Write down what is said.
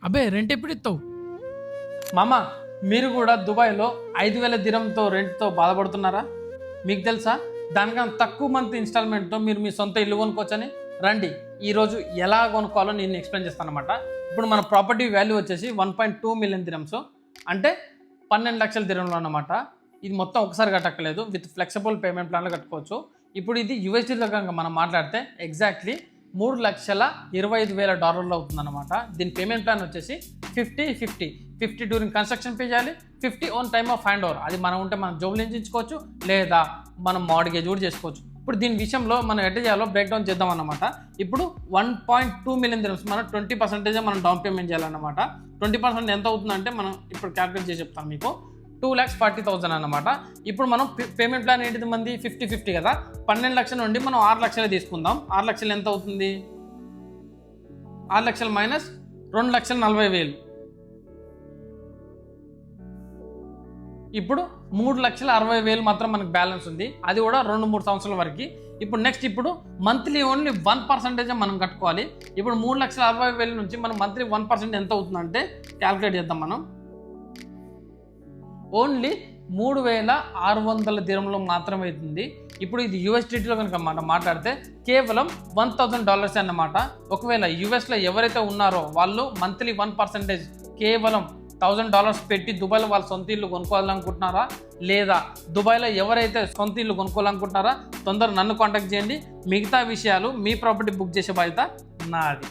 అబే rent ఎప్పుడు ఇస్తావు? మామ, మీరు కూడా దుబాయ్లో 5,000 దిరంతో రెంట్తో బాధపడుతున్నారా? మీకు తెలుసా, దానికన్నా తక్కువ మంత్ ఇన్స్టాల్మెంట్తో మీరు మీ సొంత ఇల్లు కొనుక్కోవచ్చని. రండి, ఈరోజు ఎలా కొనుక్కోవాలో నేను ఎక్స్ప్లెయిన్ చేస్తాను అనమాట. ఇప్పుడు మన ప్రాపర్టీ వాల్యూ వచ్చేసి 1.2 మిలియన్ దిరమ్స్, అంటే 12 లక్షల దిరంలో అన్నమాట. ఇది మొత్తం ఒకసారి కట్టక్కలేదు, విత్ ఫ్లెక్సిబుల్ పేమెంట్ ప్లాన్లో కట్టుకోవచ్చు. ఇప్పుడు ఇది యూఎస్డీలో కనుక మనం మాట్లాడితే ఎగ్జాక్ట్లీ $3,25,000 అవుతుందన్నమాట. దీని పేమెంట్ ప్లాన్ వచ్చేసి 50 డ్యూరింగ్ కన్స్ట్రక్షన్ పే చేయాలి, 50 on time of hand over. అది మనం ఉంటే మనం జోబులు ఎంచుకోవచ్చు, లేదా మనం మార్గేజ్ కూడా చేసుకోవచ్చు. ఇప్పుడు దీని విషయంలో మనం ఎట్లా చేయాలో బ్రేక్ డౌన్ చేద్దాం అన్నమాట. ఇప్పుడు 1.2 మిలియన్ దిరమ్స్, మనం 20% మనం డౌన్ పేమెంట్ చేయాలన్నమాట. 20% ఎంత అవుతుందంటే మనం ఇప్పుడు క్యాల్కులేట్ చేసి చెప్తాం మీకు. 2,40,000 అన్నమాట. ఇప్పుడు మనం పేమెంట్ ప్లాన్ ఏంటిది మంది 50 కదా. 12 లక్షల నుండి మనం 6 లక్షలు తీసుకుందాం. 6 లక్షలు ఎంత అవుతుంది? 6 లక్షలు మైనస్ 2,40,000. ఇప్పుడు 3,60,000 మాత్రం మనకు బ్యాలెన్స్ ఉంది. అది కూడా 2-3 సంవత్సరాల వరకు. ఇప్పుడు నెక్స్ట్, ఇప్పుడు మంత్లీ ఓన్లీ 1% మనం కట్టుకోవాలి. ఇప్పుడు 3,60,000 నుంచి మనం మంత్లీ 1% ఎంత అవుతుందంటే క్యాల్కులేట్ చేద్దాం మనం. ఓన్లీ 3,600 దిరంలో మాత్రమే అవుతుంది. ఇప్పుడు ఇది యూఎస్డిటీలో కనుక మాట్లాడితే కేవలం $1,000 అన్నమాట. ఒకవేళ యూఎస్లో ఎవరైతే ఉన్నారో వాళ్ళు మంత్లీ 1% కేవలం $1,000 పెట్టి దుబాయ్లో వాళ్ళ సొంత ఇల్లు కొనుక్కోవాలనుకుంటున్నారా, లేదా దుబాయ్లో ఎవరైతే సొంత ఇల్లు కొనుక్కోవాలనుకుంటున్నారా, తొందరగా నన్ను కాంటాక్ట్ చేయండి. మిగతా విషయాలు మీ ప్రాపర్టీ బుక్ చేసే బాధ్యత నాది.